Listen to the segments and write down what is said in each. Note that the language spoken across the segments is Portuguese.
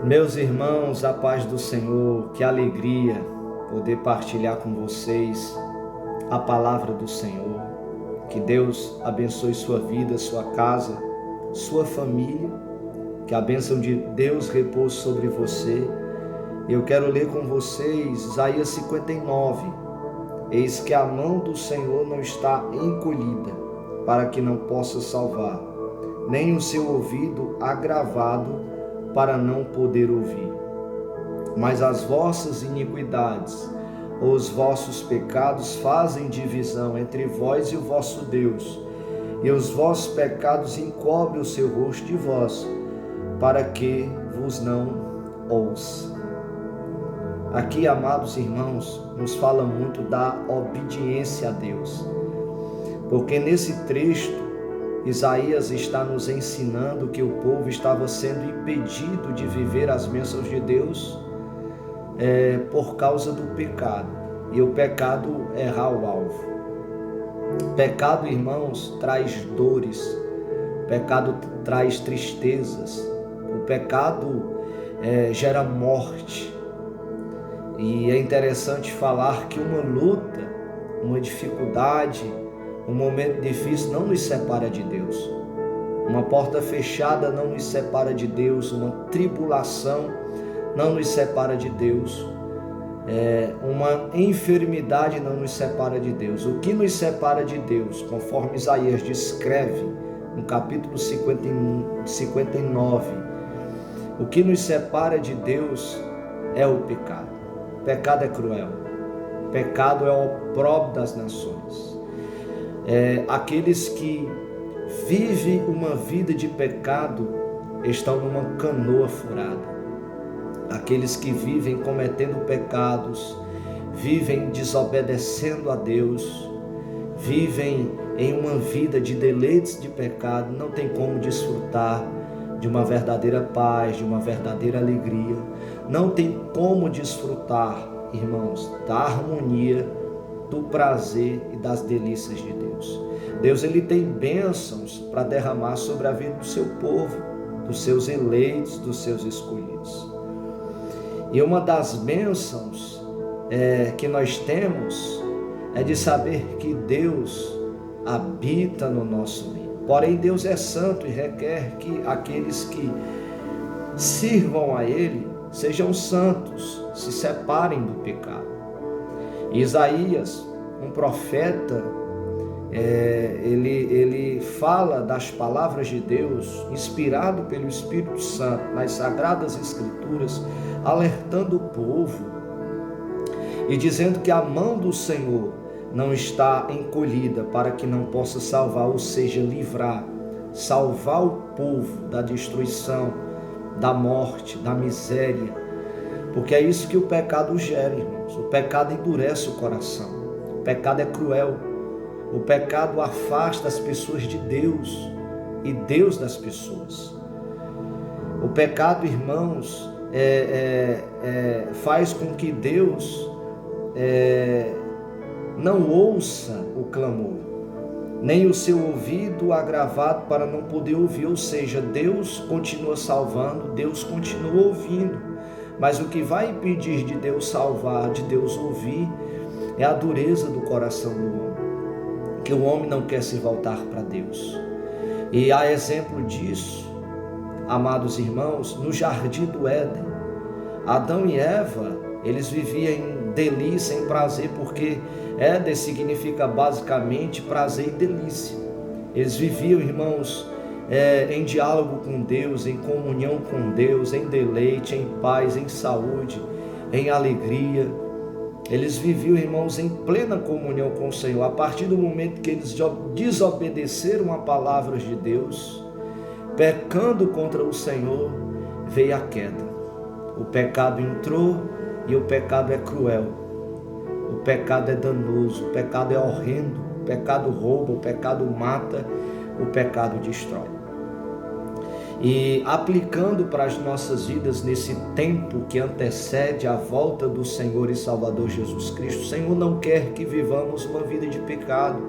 Meus irmãos, a paz do Senhor, que alegria poder partilhar com vocês a palavra do Senhor. Que Deus abençoe sua vida, sua casa, sua família, que a bênção de Deus repouse sobre você. Eu quero ler com vocês Isaías 59. Eis que a mão do Senhor não está encolhida, para que não possa salvar, nem o seu ouvido agravado, para não poder ouvir. Mas as vossas iniquidades, os vossos pecados fazem divisão entre vós e o vosso Deus, e os vossos pecados encobrem o seu rosto de vós, para que vos não ouça. Aqui, amados irmãos, nos fala muito da obediência a Deus, porque nesse trecho Isaías está nos ensinando que o povo estava sendo impedido de viver as bênçãos de Deus por causa do pecado. E o pecado é errar o alvo. Pecado, irmãos, traz dores. Pecado traz tristezas. O pecado gera morte. E é interessante falar que uma luta, uma dificuldade, um momento difícil não nos separa de Deus. Uma porta fechada não nos separa de Deus. Uma tribulação não nos separa de Deus. Uma enfermidade não nos separa de Deus. O que nos separa de Deus, conforme Isaías descreve no capítulo 59, o que nos separa de Deus é o pecado. O pecado é cruel. O pecado é o opróbrio das nações. Aqueles que vivem uma vida de pecado estão numa canoa furada. Aqueles que vivem cometendo pecados, vivem desobedecendo a Deus, vivem em uma vida de deleites de pecado, não tem como desfrutar de uma verdadeira paz, de uma verdadeira alegria, não tem como desfrutar, irmãos, da harmonia, do prazer e das delícias de Deus. Deus, ele tem bênçãos para derramar sobre a vida do seu povo, dos seus eleitos, dos seus escolhidos. E uma das bênçãos que nós temos é de saber que Deus habita no nosso meio. Porém, Deus é santo e requer que aqueles que sirvam a Ele sejam santos, se separem do pecado. Isaías, um profeta, ele fala das palavras de Deus, inspirado pelo Espírito Santo, nas Sagradas Escrituras, alertando o povo e dizendo que a mão do Senhor não está encolhida para que não possa salvar, ou seja, salvar o povo da destruição, da morte, da miséria, porque é isso que o pecado gera, irmãos. O pecado endurece o coração, o pecado é cruel, o pecado afasta as pessoas de Deus e Deus das pessoas. O pecado, irmãos, faz com que Deus não ouça o clamor, nem o seu ouvido agravado para não poder ouvir, ou seja, Deus continua salvando, Deus continua ouvindo, mas o que vai impedir de Deus salvar, de Deus ouvir, é a dureza do coração do homem, que o homem não quer se voltar para Deus. E há exemplo disso, amados irmãos, no jardim do Éden. Adão e Eva, eles viviam em delícia, em prazer, porque Éden significa basicamente prazer e delícia. Eles viviam, irmãos, em diálogo com Deus, em comunhão com Deus, em deleite, em paz, em saúde, em alegria. Eles viviam, irmãos, em plena comunhão com o Senhor. A partir do momento que eles desobedeceram a palavra de Deus, pecando contra o Senhor, veio a queda. O pecado entrou e o pecado é cruel. O pecado é danoso, o pecado é horrendo, o pecado rouba, o pecado mata, o pecado destrói. E aplicando para as nossas vidas nesse tempo que antecede a volta do Senhor e Salvador Jesus Cristo, o Senhor não quer que vivamos uma vida de pecado.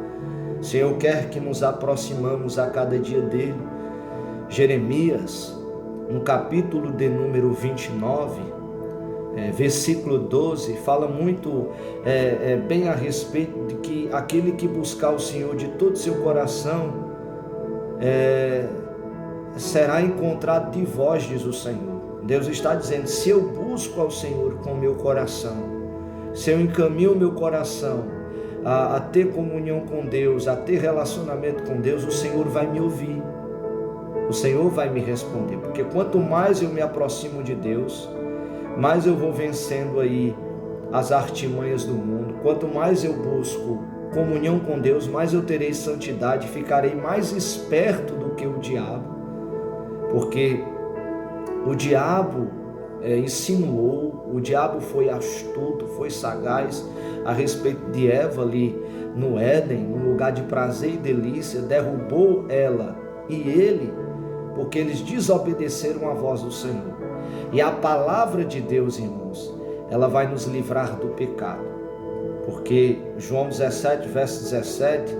O Senhor quer que nos aproximamos a cada dia dele. Jeremias, no capítulo de número 29, versículo 12, fala muito bem a respeito de que aquele que buscar o Senhor de todo o seu coração será encontrado de vós, diz o Senhor. Deus está dizendo: se eu busco ao Senhor com o meu coração, se eu encaminho o meu coração a ter comunhão com Deus, a ter relacionamento com Deus, o Senhor vai me ouvir, o Senhor vai me responder, porque quanto mais eu me aproximo de Deus, mais eu vou vencendo aí as artimanhas do mundo. Quanto mais eu busco comunhão com Deus, mais eu terei santidade, ficarei mais esperto do que o diabo, porque o diabo insinuou, o diabo foi astuto, foi sagaz a respeito de Eva ali no Éden, no lugar de prazer e delícia, derrubou ela e ele, porque eles desobedeceram a voz do Senhor. E a palavra de Deus, irmãos, ela vai nos livrar do pecado, porque João 17, verso 17,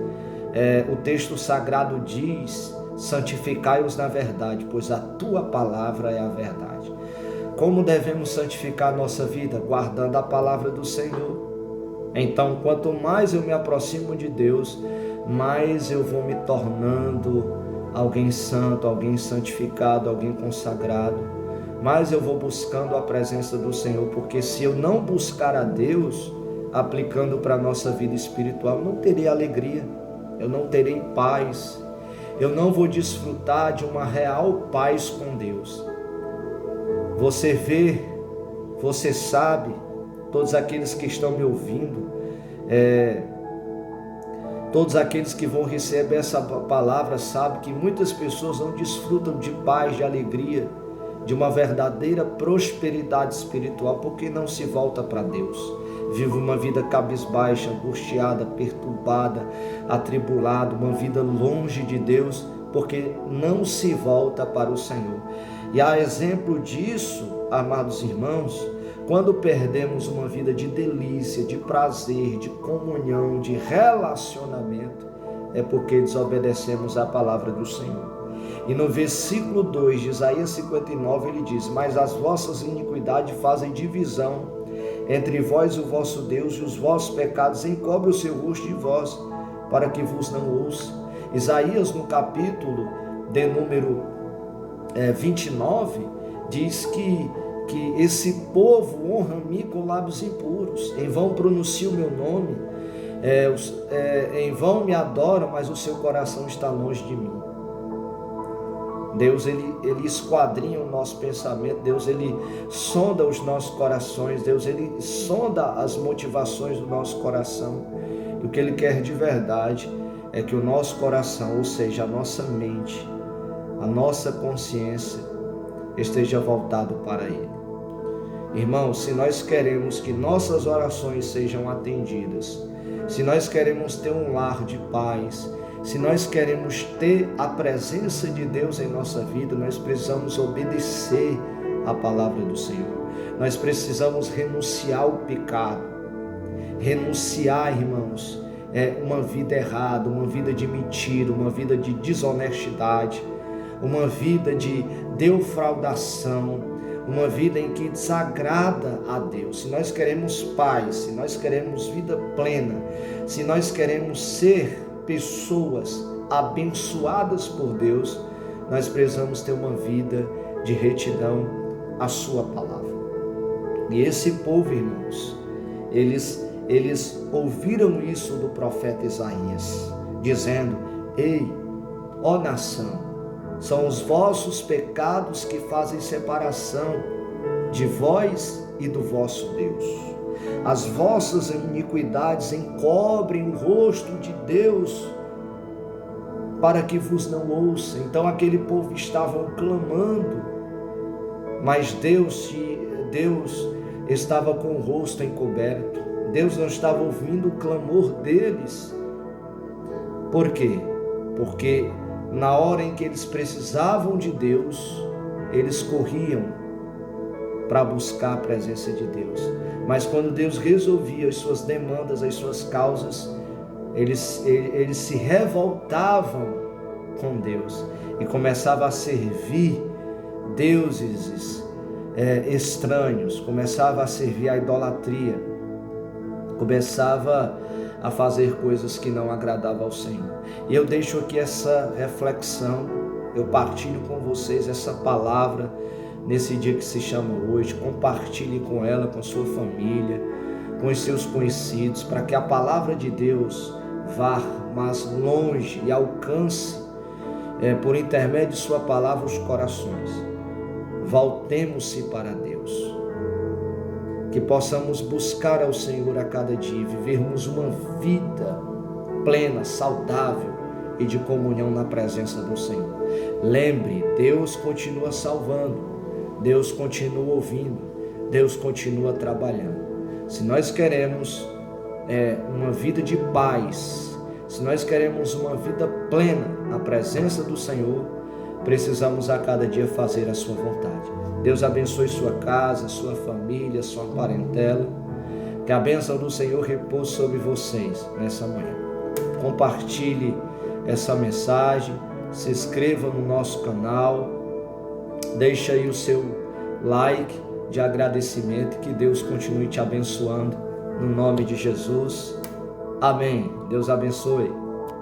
o texto sagrado diz: santificai-os na verdade, pois a tua palavra é a verdade. Como devemos santificar a nossa vida? Guardando a palavra do Senhor. Então, quanto mais eu me aproximo de Deus, mais eu vou me tornando alguém santo, alguém santificado, alguém consagrado, mais eu vou buscando a presença do Senhor, porque se eu não buscar a Deus, aplicando para a nossa vida espiritual, eu não terei alegria, eu não terei paz, eu não vou desfrutar de uma real paz com Deus. Você vê, você sabe, todos aqueles que estão me ouvindo, todos aqueles que vão receber essa palavra, sabem que muitas pessoas não desfrutam de paz, de alegria, de uma verdadeira prosperidade espiritual, porque não se volta para Deus. Vive uma vida cabisbaixa, angustiada, perturbada, atribulada, uma vida longe de Deus, porque não se volta para o Senhor. E a exemplo disso, amados irmãos, quando perdemos uma vida de delícia, de prazer, de comunhão, de relacionamento, é porque desobedecemos a palavra do Senhor. E no versículo 2 de Isaías 59 ele diz: mas as vossas iniquidades fazem divisão entre vós e o vosso Deus, e os vossos pecados encobrem o seu rosto de vós, para que vos não ouça. Isaías, no capítulo de número 29, diz que esse povo honra-me com lábios impuros, em vão pronuncia o meu nome, em vão me adoram, mas o seu coração está longe de mim. Deus ele esquadrinha o nosso pensamento, Deus ele sonda os nossos corações, Deus ele sonda as motivações do nosso coração, e o que ele quer de verdade é que o nosso coração, ou seja, a nossa mente, a nossa consciência esteja voltado para ele. Irmãos, se nós queremos que nossas orações sejam atendidas, se nós queremos ter um lar de paz, se nós queremos ter a presença de Deus em nossa vida, nós precisamos obedecer a palavra do Senhor. Nós precisamos renunciar ao pecado. Renunciar, irmãos, uma vida errada, uma vida de mentira, uma vida de desonestidade, uma vida de defraudação, uma vida em que desagrada a Deus. Se nós queremos paz, se nós queremos vida plena, se nós queremos ser pessoas abençoadas por Deus, nós precisamos ter uma vida de retidão à sua palavra. E esse povo, irmãos, eles ouviram isso do profeta Isaías, dizendo: ei, ó nação, são os vossos pecados que fazem separação de vós e do vosso Deus. As vossas iniquidades encobrem o rosto de Deus, para que vos não ouça. Então aquele povo estava clamando, mas Deus estava com o rosto encoberto. Deus não estava ouvindo o clamor deles. Por quê? Porque na hora em que eles precisavam de Deus, eles corriam para buscar a presença de Deus. Mas quando Deus resolvia as suas demandas, as suas causas, eles se revoltavam com Deus e começavam a servir deuses estranhos, começava a servir a idolatria, começava a fazer coisas que não agradavam ao Senhor. E eu deixo aqui essa reflexão, eu partilho com vocês essa palavra nesse dia que se chama hoje. Compartilhe com ela, com sua família, com os seus conhecidos, para que a palavra de Deus vá mais longe e alcance por intermédio de sua palavra os corações. Voltemos-se para Deus, que possamos buscar ao Senhor a cada dia, vivermos uma vida plena, saudável e de comunhão na presença do Senhor. Lembre, Deus continua salvando, Deus continua ouvindo, Deus continua trabalhando. Se nós queremos uma vida de paz, se nós queremos uma vida plena na presença do Senhor, precisamos a cada dia fazer a sua vontade. Deus abençoe sua casa, sua família, sua parentela. Que a bênção do Senhor repouse sobre vocês nessa manhã. Compartilhe essa mensagem, se inscreva no nosso canal, deixe aí o seu like de agradecimento, que Deus continue te abençoando no nome de Jesus. Amém. Deus abençoe.